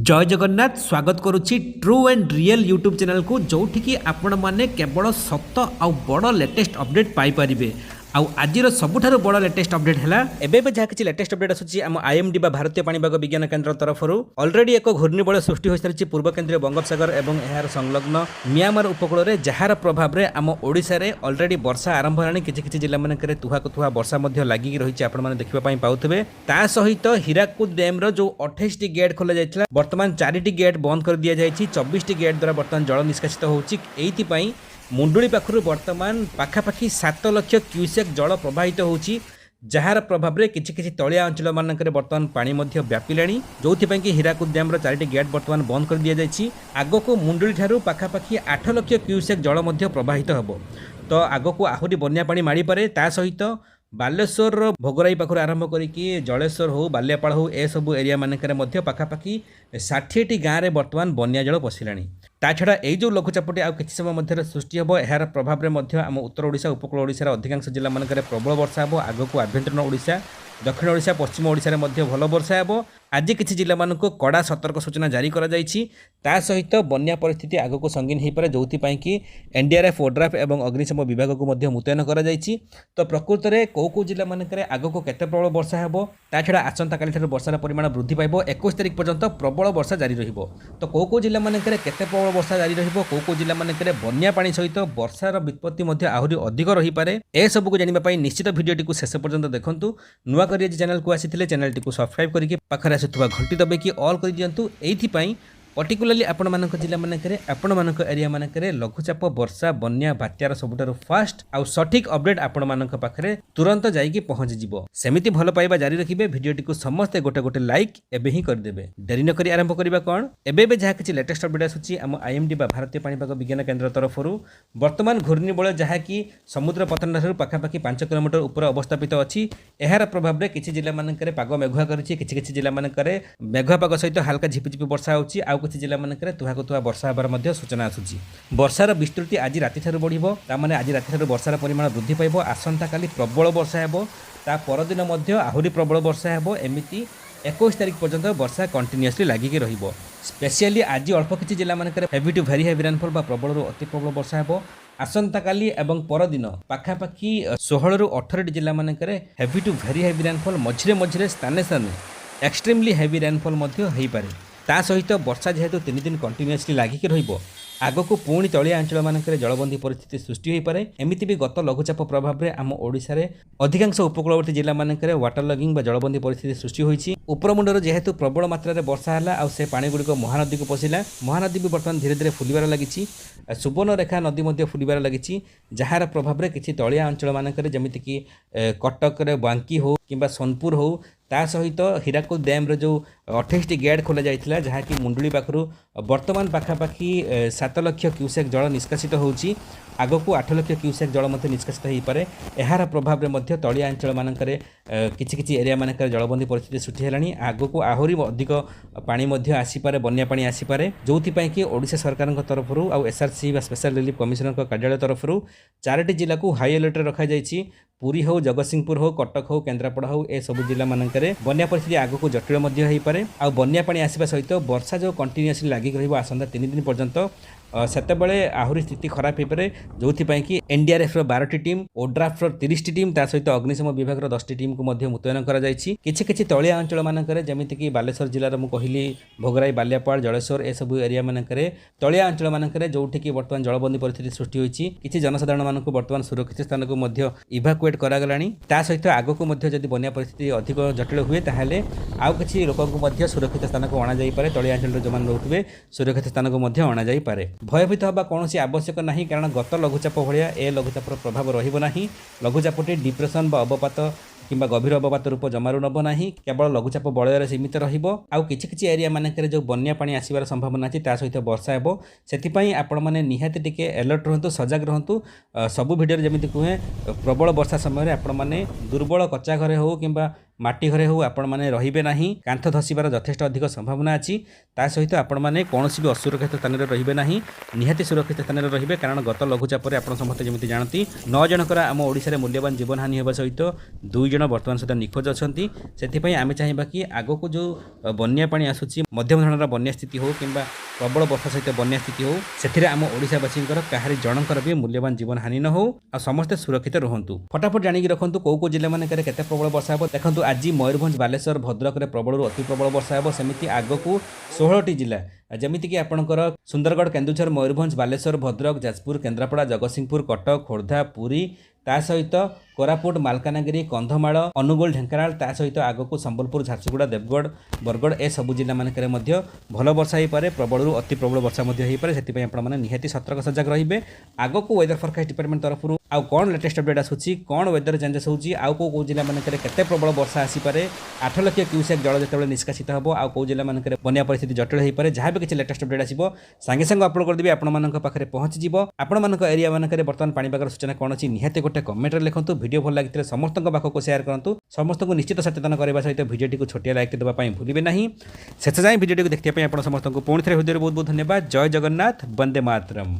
जय जगन्नाथ स्वागत करुच्ची true and real YouTube channel को जोठिकी आपण माने केवल सत आ बड़ लेटेस्ट अपडेट पाई परिबे। आज सबुठारु बड़ लेटेस्ट अपडेट है एबे जहाँ किसी लेटेस्ट अपडेट आसूची आम आईएमडी बा भारतीय पाणीपाग विज्ञान केन्द्र तरफ ऑलरेडी एक घूर्णिबल सृष्टि हो सारी पूर्व केन्द्रीय बंगोपसागर और यार संलग्न म्यांमार उपकूल में जार प्रभाव में आम ओडिशा रे ऑलरेडी वर्षा आरंभ होलानी। किछि जिला मानकरे तुहा तुहा वर्षा मध्य लागिक रही आपण मैंने देखा पाउथिबे। ता सहित हीराकुद डैम रो जो 28 टी गेट खोला जायतिला वर्तमान 4 टी गेट बंद कर दिया जायछि। 24 टी गेट द्वारा वर्तमान जल निष्कासित होउछि। एइति पई मुंडुली पाखरु वर्तमान पाखापाखि 7 लाख क्यूसेक जल प्रवाहित होउछि, जार प्रभाव में किछि तलिया अंचल मानकरे वर्तमान पानी मध्य व्यापिलानी, जोथिपई कि हीराकुद डैम रो 4 टी गेट वर्तमान बंद कर दिया जायछि। आगको मुंडुली ठारू पाखापाखि 8 लाख क्यूसेक जल मध्य प्रवाहित हबो। तो आगको आहुरी बन्या पानी माड़ी पारे। ता सहित बालेश्वर भोगराई पाखर आरंभ करिकी जलेश्वर हो बाल्यापाड़ हो ए सबु एरिया मानकरे मध्य पाखापाखि 60 टी गाँव में वर्तमान बन्या जल पशिलानी। ता छड़ा यही जो लघुचापटी आउ किछि समय मध्य सृष्टि हे यार प्रभाव में मध्य आम उत्तर ओडिशा उपकूल ओडिशार अधिकांश जिला मानकरे प्रबल वर्षा हे। आगको आभ्यंतरीण ओडिशा दक्षिण ओडिशा पश्चिम ओडिशा रे मध्य भल वर्षा हे। आज किछि जिला मानक कड़ा सतर्क सूचना जारी करा जायछि। ता सहित बन्या परिस्थिति आगको संगीन हो पारे, जोथिपई कि एनडीआरएफ ओड्राफ एवं अग्निशम विभाग को मध्य मुतयन करा जायछि। तो प्रकृत में कौ जिला मानकरे आगको केते प्रबल वर्षा हेबो, ता छड़ा आसंता काली ठारू वर्षार परिमाण वृद्धि पाइबो। 21 तारिख पर्यंत प्रबल वर्षा जारी रहिबो। तो कौ जिला मानकरे केते प्रबल वर्षा जारी रहिबो, कौ जिला मानकरे बन्या पानी सहित वर्षार विपत्ति मध्य आहुरी अधिक रही पारे, ए सब को जानिबा पई निश्चित वीडियोटी को शेष पर्यंत देखंतु। नुआ करी चैनल को आसीथिले चैनलटी को सब्सक्राइब करके पाखरे आसुथबा घंटी दबे कि ऑल कर दियंतु। एइथिपई पर्टिकुलाली आपण मानक जिला मानकरे आपण मानक एरिया मानकरे लघुचाप वर्षा बन्या बात्यार सबुठारु फास्ट आउ सठिक अपडेट आपण मानक पाखरे तुरंत जाइकी पहुंच जिवो। सेमिति भल पाइबा जारी रखिबे। वीडियोटी को समस्त गोटे गोटे लाइक एबे ही कर देबे। देरी न करी आरंभ करिबा कोन एबे जहाँ किछि लेटेस्ट अपडेट आसुची आम आईएमडी बा भारतीय पाणीपाग विज्ञान केन्द्र तरफरु वर्तमान घूर्णिबल जहाँ कि समुद्र पतन ठारू पाखापाखि 5 किलोमीटर ऊपर अवस्थापित अछि। एहार प्रभाव में किछि जिला मानकरे पाग मेघुआ करिछि, किछि जिला मानकरे मेघुआ पाग सहित हल्का झिपिझिपि वर्षा होछि। आउ किछि जिला मानकरे तुहा तुहा वर्षा होबार मध्य सूचना आसुची। वर्षार विस्तृति आज राति ठारू बढ़िबो, ता माने आज राति ठारू वर्षार परिमाण वृद्धि पाइबो। आसंता काली प्रबल वर्षा हेबो, ता परदिन मध्य आहुरी प्रबल वर्षा हेबो। एमिति 21 तारिख पर्यंत वर्षा कंटिन्यूअसली लागिकी रहिबो। स्पेशली आज अल्प किछि जिला मानकरे heavy to very heavy rainfall बा प्रबल अति प्रबल वर्षा हेबो। आसंता काली एवं परदिन पाखापाखि 16 रु 18 जिला मानकरे heavy to very heavy rainfall, मझिरे मझिरे स्थाने स्थाने एक्सट्रीमली हेवी रेनफॉल मध्य हेई पारे। ता सहित वर्षा जेहेतु 3 दिन कंटिन्यूअसली लागिकी रहिबो, आगको पुणी तलिया अंचल मानकरे जलबंदी परिस्थिति सृष्टि हो पारे। एमिति भी गत लघुचाप प्रभाव में आम ओडिशा रे अधिकांश उपकूलवर्ती जिला मानकरे वाटर लगिंग बा जलबंदी परिस्थिति सृष्टि होईछि। उपरमुंडर जेहेतु प्रबल मात्रा रे वर्षा हला आ से पानी गुड़िक महानदी को पशिला। महानदी भी बर्तमान धीरे धीरे फुलिबार लागिछि। सुवर्णरेखा नदी मध्य फुलिबार लागिछि, जार प्रभाव में किछि तलिया अंचल मानकरे जेमिति कि कटक रे बांकी हो किंबा सोनपुर हो, ता सहित हीराकुद डैम रो जो 28 टी गेट खोला जाइथिला जहाँ कि मुंडुली पाखरु वर्तमान पाखापाखि 7 लाख क्यूसेक जल निष्कासित होउछि। आगको 8 लाख क्यूसेक जल मध्य निष्कासित हो पारे। एहार प्रभाव में मध्य तलिया अंचल मानकरे किछि एरिया मानकरे जलबंदी परिस्थिति सृष्टि हेलानी। आगको आहुरी अधिक पानी मध्य आसी पारे, बन्या पानी आसी पारे, जोथिपई कि ओडिशा सरकार तरफरु आ एसआरसी बा स्पेशल रिलीफ कमिशनर कार्यालय तरफरु 4 टी जिला को हाई अलर्ट रखा जाइछि। पुरी हो, जगतसिंहपुर हो, कटक हो, केन्द्रापड़ा हो, ए सब जिला मानकरे बन्या परिस्थिति आगको जटिल मध्य हो पारे। आ बन्या पानी आसिबा सहित वर्षा जो कंटिन्यूअसली लागिक रहिबो आसंता 3 दिन पर्यंत, सेतेबेले आहुरी स्थिति खराब हो पारे। जोथिपई कि एनडीआरएफ रो 12 टी टीम, ओड्राफ रो 30 टी टीम, ता सहित अग्निशम विभाग रो 10 टी टीम को मध्य मुतयन करा जायछि। किछि तलिया अंचल मानकरे जेमिति कि बालेश्वर जिल्लार मु कहिली भोगराई, बाल्यापाड़, जलेश्वर ए सब एरिया मानकरे तलिया अंचल मानकरे जोठी कि वर्तमान जलबंदी परिस्थिति सृष्टि होईछि। किछि जनसाधारण मानकु वर्तमान सुरक्षित स्थान को मध्य इभाकुएट करा गलानी। ता सहित आगको मध्य जदि बन्या परिस्थिति अधिक जटिल हुए ताहाले आउ किछि लोक को मध्य सुरक्षित स्थान को अणा जाई पारे। तलिया अंचल जमान रहउतबे सुरक्षित स्थान को मध्य अणा जाई पारे। भयभीत होबा कौनसी आवश्यक नहीं, कारण गत लघुचाप भलिया ए लघुचापर प्रभाव रहिबो नाही। लघुचापटी डिप्रेशन बा अवपात किंबा गभीर अवपात रूप जमारू नब नाही, केवल लघुचाप बलयर सीमित रहिबो। आउ किछि एरिया मानकरे जो बन्या पानी आसीबार संभावना अछि, ता सहित वर्षा हेबो। सेथिपई आपण माने निहाती टिके अलर्ट रहंतु, सजग रहंतु। सब वीडियो जेमिति कुहे प्रबल वर्षा समय आपण माने दुर्बल कच्चा घरे हो किंबा ମାଟି ଘରେ ହେଉ ଆପଣମାନେ ରହିବେ ନାହିଁ। କାନ୍ଥ ଧସିବାର ଯଥେଷ୍ଟ ଅଧିକ ସମ୍ଭାବନା ଅଛି। ତା ସହିତ ଆପଣମାନେ କୌଣସି ବି ଅସୁରକ୍ଷିତ ସ୍ଥାନରେ ରହିବେ ନାହିଁ। ନିହାତି ସୁରକ୍ଷିତ ସ୍ଥାନରେ ରହିବେ, କାରଣ ଗତ ଲଘୁଚାପରେ ଆପଣ ସମସ୍ତେ ଯେମିତି ଜାଣନ୍ତି 9 ଜଣଙ୍କର ଆମ ଓଡ଼ିଶାରେ ମୂଲ୍ୟବାନ ଜୀବନହାନି ହେବା ସହିତ 2 ଜଣ ବର୍ତ୍ତମାନ ସୁଦ୍ଧା ନିଖୋଜ ଅଛନ୍ତି। ସେଥିପାଇଁ ଆମେ ଚାହିଁବା କି ଆଗକୁ ଯେଉଁ ବନ୍ୟା ପାଣି ଆସୁଛି, ମଧ୍ୟମ ଧରଣର ବନ୍ୟା ସ୍ଥିତି ହେଉ କିମ୍ବା ପ୍ରବଳ ବର୍ଷା ସହିତ ବନ୍ୟା ସ୍ଥିତି ହେଉ, ସେଥିରେ ଆମ ଓଡ଼ିଶାବାସୀଙ୍କର କାହାରି ଜଣଙ୍କର ବି ମୂଲ୍ୟବାନ ଜୀବନହାନି ନ ହେଉ ଆଉ ସମସ୍ତେ ସୁରକ୍ଷିତ ରୁହନ୍ତୁ। ଫଟାଫଟ ଜାଣିକି ରଖନ୍ତୁ କେଉଁ ଜିଲ୍ଲାମାନଙ୍କରେ କେତେ ପ୍ରବଳ ବର୍ଷା ହେବ। ଦେଖନ୍ତୁ ଆଜି ମୟୂରଭଞ୍ଜ, ବାଲେଶ୍ୱର, ଭଦ୍ରକରେ ପ୍ରବଳରୁ ଅତି ପ୍ରବଳ ବର୍ଷା ହେବ। ସେମିତି ଆଗକୁ 16ଟି ଜିଲ୍ଲା ଯେମିତିକି ଆପଣଙ୍କର ସୁନ୍ଦରଗଡ଼, କେନ୍ଦୁଝର, ମୟୂରଭଞ୍ଜ, ବାଲେଶ୍ୱର, ଭଦ୍ରକ, ଯାଜପୁର, କେନ୍ଦ୍ରାପଡ଼ା, ଜଗତସିଂହପୁର, କଟକ, ଖୋର୍ଦ୍ଧା, ପୁରୀ, ତା ସହିତ କୋରାପୁଟ, ମାଲକାନଗିରି, କନ୍ଧମାଳ, ଅନୁଗୁଳ, ଢେଙ୍କାନାଳ, ତା ସହିତ ଆଗକୁ ସମ୍ବଲପୁର, ଝାରସୁଗୁଡ଼ା, ଦେବଗଡ଼, ବରଗଡ଼ ଏସବୁ ଜିଲ୍ଲାମାନଙ୍କରେ ମଧ୍ୟ ଭଲ ବର୍ଷା ହୋଇପାରେ। ପ୍ରବଳରୁ ଅତି ପ୍ରବଳ ବର୍ଷା ମଧ୍ୟ ହୋଇପାରେ। ସେଥିପାଇଁ ଆପଣମାନେ ନିହାତି ସତର୍କ ସଜାଗ ରହିବେ। ଆଗକୁ ୱେଦର ଫୋରକାଷ୍ଟ ଡିପାର୍ଟମେଣ୍ଟ ତରଫରୁ ଆଉ କ'ଣ ଲେଟେଷ୍ଟ ଅପଡେଟ୍ ଆସୁଛି, କ'ଣ ୱେଦର ଚେଞ୍ଜେସ୍ ହେଉଛି, ଆଉ କେଉଁ ଜିଲ୍ଲାମାନଙ୍କରେ କେତେ ପ୍ରବଳ ବର୍ଷା ଆସିପାରେ, 8 ଲକ୍ଷ କ୍ୟୁସେକ୍ ଜଳ ଯେତେବେଳେ ନିଷ୍କାସିତ ହେବ, ଆଉ କେଉଁ ଜିଲ୍ଲାମାନଙ୍କରେ ବନ୍ୟା ପରିସ୍ଥିତି ଜଟିଳ ହୋଇପାରେ, ଯାହା ବି କିଛି ଲେଟେଷ୍ଟ ଅପଡେଟ୍ ଆସିବ ସାଙ୍ଗେ ସାଙ୍ଗେ ଅପଲୋଡ଼ କରିଦେବି, ଆପଣମାନଙ୍କ ପାଖରେ ପହଞ୍ଚିଯିବ। ଆପଣମାନଙ୍କ ଏରିଆମାନଙ୍କରେ ବର୍ତ୍ତମାନ ପାଣିପାଗର ସୂଚନା କ'ଣ ଅଛି ନିହାତି ଗୋଟେ କମେଣ୍ଟରେ ଲେଖନ୍ତୁ। ଭିଡ଼ିଓ ଭଲ ଲାଗିଥିଲେ ସମସ୍ତଙ୍କ ପାଖକୁ ସେୟାର କରନ୍ତୁ। ସମସ୍ତଙ୍କୁ ନିଶ୍ଚିତ ସଚେତନ କରିବା ସହିତ ଭିଡ଼ିଓଟିକୁ ଛୋଟିଆ ଲାଇକ୍ ଦେବା ପାଇଁ ଭୁଲିବେ ନାହିଁ। ଶେଷ ଯାଏଁ ଭିଡ଼ିଓଟିକୁ ଦେଖିବା ପାଇଁ ଆପଣ ସମସ୍ତଙ୍କୁ ପୁଣି ଥରେ ହୃଦୟରୁ ବହୁତ ବହୁତ ଧନ୍ୟବାଦ। ଜୟ ଜଗନ୍ନାଥ, ବନ୍ଦେ ମାତରମ୍।